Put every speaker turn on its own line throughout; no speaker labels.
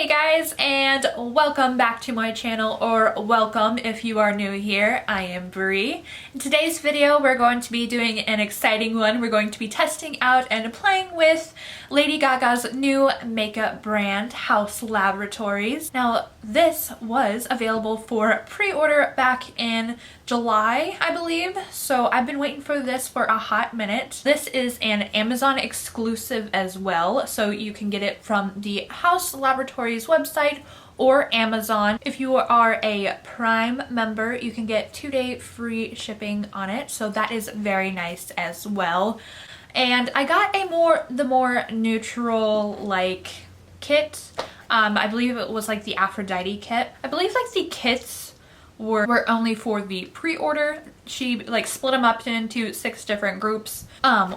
Hey guys, and welcome back to my channel, or welcome if you are new here. I am Brie. In today's video we're going to be doing an exciting one. We're going to be testing out and playing with Lady Gaga's new makeup brand, Haus Laboratories. Now this was available for pre-order back in July, I believe, so I've been waiting for this for a hot minute. This is an Amazon exclusive as well, so you can get it from the Haus Laboratories website or Amazon. If you are a Prime member, you can get 2-day free shipping on it, so that is very nice as well. And I got the more neutral like kit. I believe it was like the Aphrodite Kit. I believe like the kits were only for the pre-order. She like split them up into 6 different groups.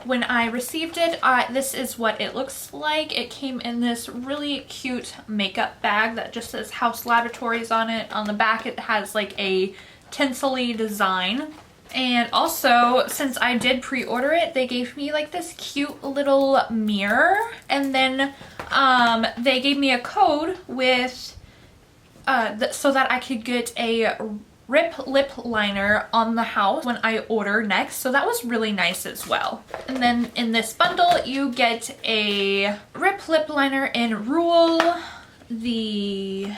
When I received it, this is what it looks like. It came in this really cute makeup bag that just says Haus Laboratories on it. On the back it has like a tinsel-y design. And also, since I did pre-order it, they gave me like this cute little mirror, and then they gave me a code with so that I could get a Rip lip liner on the house when I order next, so that was really nice as well. And then in this bundle you get a Rip lip liner in Rule, the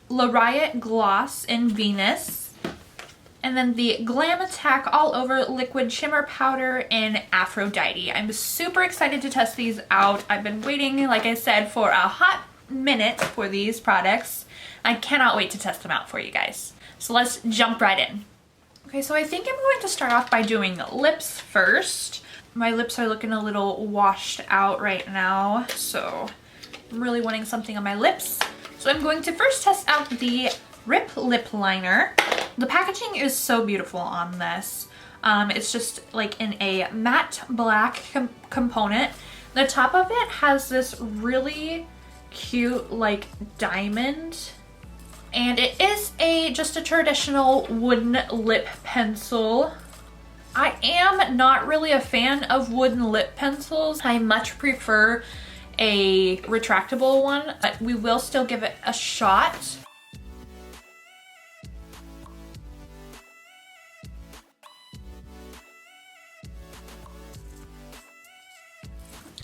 Riot gloss in Venus, and then the Glam Attack All Over liquid shimmer powder in Aphrodite. I'm super excited to test these out. I've been waiting, like I said, for a hot minute for these products. I cannot wait to test them out for you guys. So let's jump right in. Okay, so I think I'm going to start off by doing lips first. My lips are looking a little washed out right now, so I'm really wanting something on my lips. So I'm going to first test out the Rip lip liner. The packaging is so beautiful on this. It's just like in a matte black component. The top of it has this really cute like diamond, and it is just a traditional wooden lip pencil. I am not really a fan of wooden lip pencils. I much prefer a retractable one, but we will still give it a shot.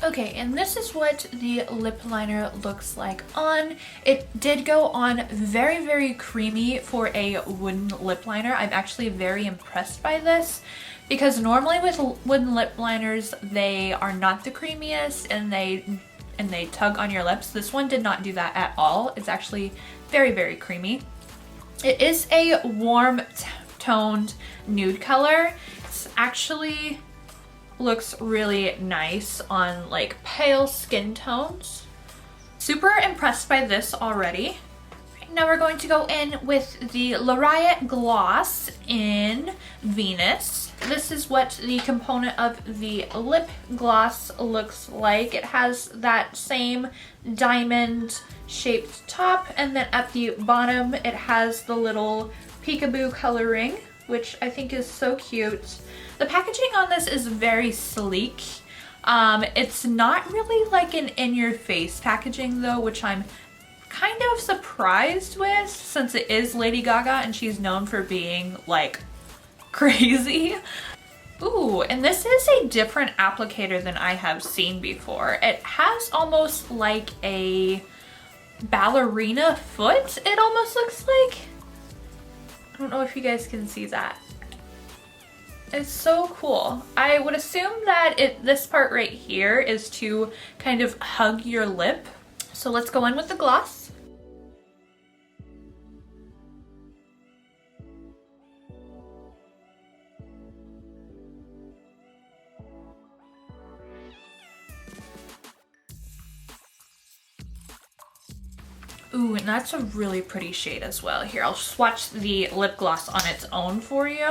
Okay, and this is what the lip liner looks like on. It did go on very, very creamy for a wooden lip liner. I'm actually very impressed by this, because normally with wooden lip liners, they are not the creamiest and they tug on your lips. This one did not do that at all. It's actually very, very creamy. It is a warm toned nude color. It's actually looks really nice on like pale skin tones. Super impressed by this already. Now we're going to go in with the Riot gloss in Venus. This is what the component of the lip gloss looks like. It has that same diamond shaped top, and then at the bottom it has the little peekaboo coloring, which I think is so cute. The packaging on this is very sleek. It's not really like an in-your-face packaging though, which I'm kind of surprised with, since it is Lady Gaga and she's known for being like crazy. Ooh, and this is a different applicator than I have seen before. It has almost like a ballerina foot, it almost looks like. I don't know if you guys can see that. It's so cool. I would assume that this part right here is to kind of hug your lip. So let's go in with the gloss. Ooh, and that's a really pretty shade as well. Here, I'll swatch the lip gloss on its own for you.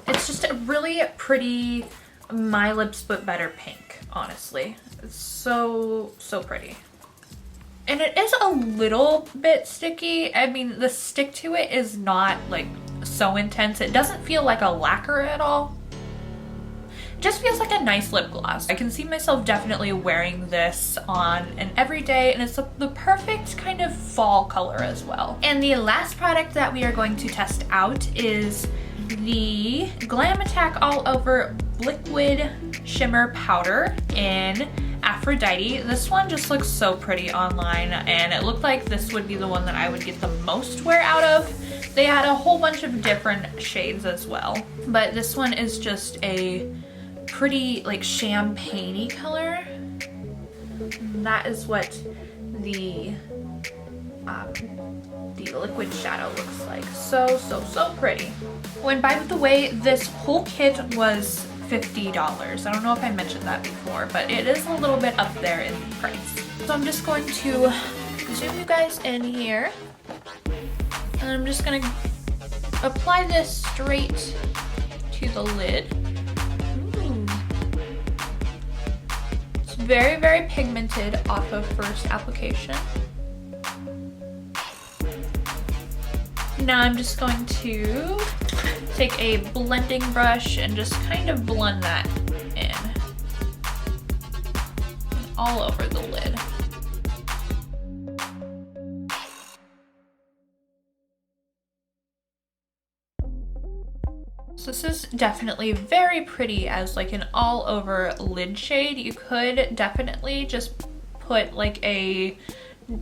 It's just a really pretty My Lips But Better pink, honestly. It's so, so pretty. And it is a little bit sticky. I mean, the stick to it is not like so intense. It doesn't feel like a lacquer at all. just feels like a nice lip gloss. I can see myself definitely wearing this on an everyday, and it's the perfect kind of fall color as well. And the last product that we are going to test out is the Glam Attack All Over Liquid Shimmer Powder in Aphrodite. This one just looks so pretty online, and it looked like this would be the one that I would get the most wear out of. They had a whole bunch of different shades as well, but this one is just a pretty like champagne-y color. And that is what the liquid shadow looks like. So pretty. Oh, and by the way, this whole kit was $50. I don't know if I mentioned that before, but it is a little bit up there in price. So I'm just going to zoom you guys in here, and I'm just gonna apply this straight to the lid. It's very pigmented off of first application. Now I'm just going to take a blending brush and just kind of blend that in all over the lid. So this is definitely very pretty as like an all over lid shade. You could definitely just put like a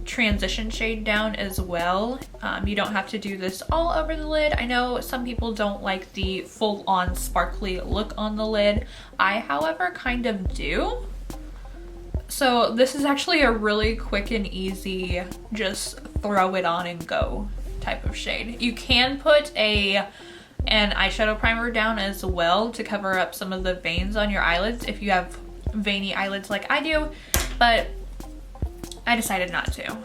transition shade down as well. You don't have to do this all over the lid. I know some people don't like the full-on sparkly look on the lid. I, however, kind of do. So this is actually a really quick and easy, just throw it on and go type of shade. You can put an eyeshadow primer down as well to cover up some of the veins on your eyelids if you have veiny eyelids like I do, but I decided not to.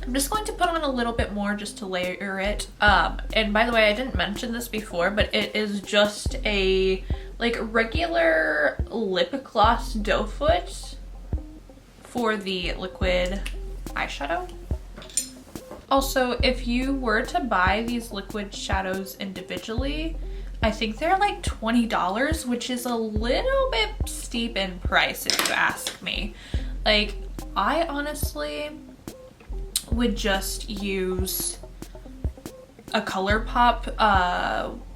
I'm just going to put on a little bit more just to layer it. And by the way, I didn't mention this before, but it is just a like regular lip gloss doe foot for the liquid eyeshadow. Also, if you were to buy these liquid shadows individually, I think they're like $20, which is a little bit steep in price if you ask me. Like, I honestly would just use a Colourpop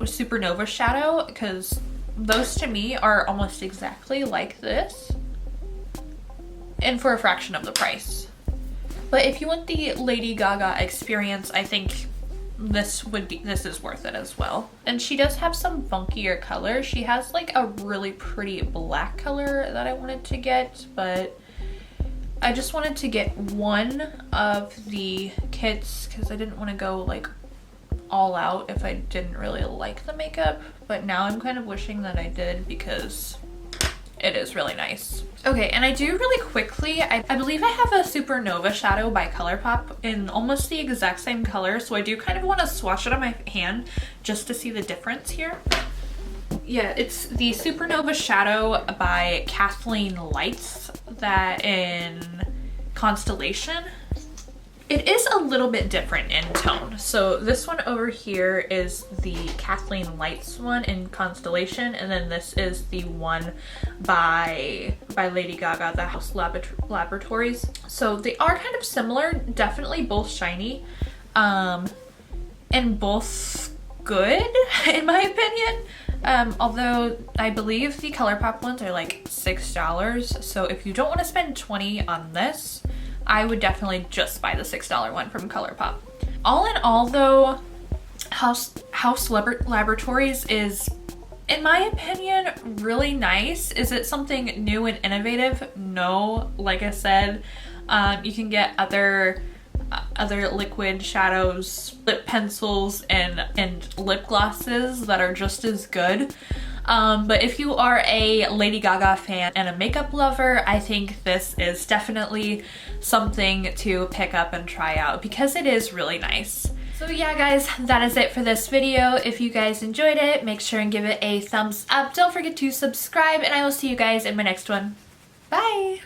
Supernova shadow, because those to me are almost exactly like this and for a fraction of the price. But if you want the Lady Gaga experience, I think this is worth it as well. And she does have some funkier color. She has like a really pretty black color that I wanted to get, but I just wanted to get one of the kits because I didn't want to go like all out if I didn't really like the makeup. But now I'm kind of wishing that I did because it is really nice. Okay, and I do really quickly, I believe I have a Supernova shadow by Colourpop in almost the exact same color, so I do kind of want to swatch it on my hand just to see the difference here. Yeah, it's the Supernova shadow by Kathleen Lights, that in Constellation. It is a little bit different in tone. So this one over here is the Kathleen Lights one in Constellation, and then this is the one by Lady Gaga, the Haus Laboratories. So they are kind of similar, definitely both shiny, and both good in my opinion. Although I believe the Colourpop ones are like $6. So if you don't want to spend $20 on this, I would definitely just buy the $6 one from Colourpop. All in all though, Haus Laboratories is, in my opinion, really nice. Is it something new and innovative? No. Like I said, you can get other liquid shadows, lip pencils, and lip glosses that are just as good. But if you are a Lady Gaga fan and a makeup lover, I think this is definitely something to pick up and try out because it is really nice. So yeah guys, that is it for this video. If you guys enjoyed it, make sure and give it a thumbs up. Don't forget to subscribe, and I will see you guys in my next one. Bye!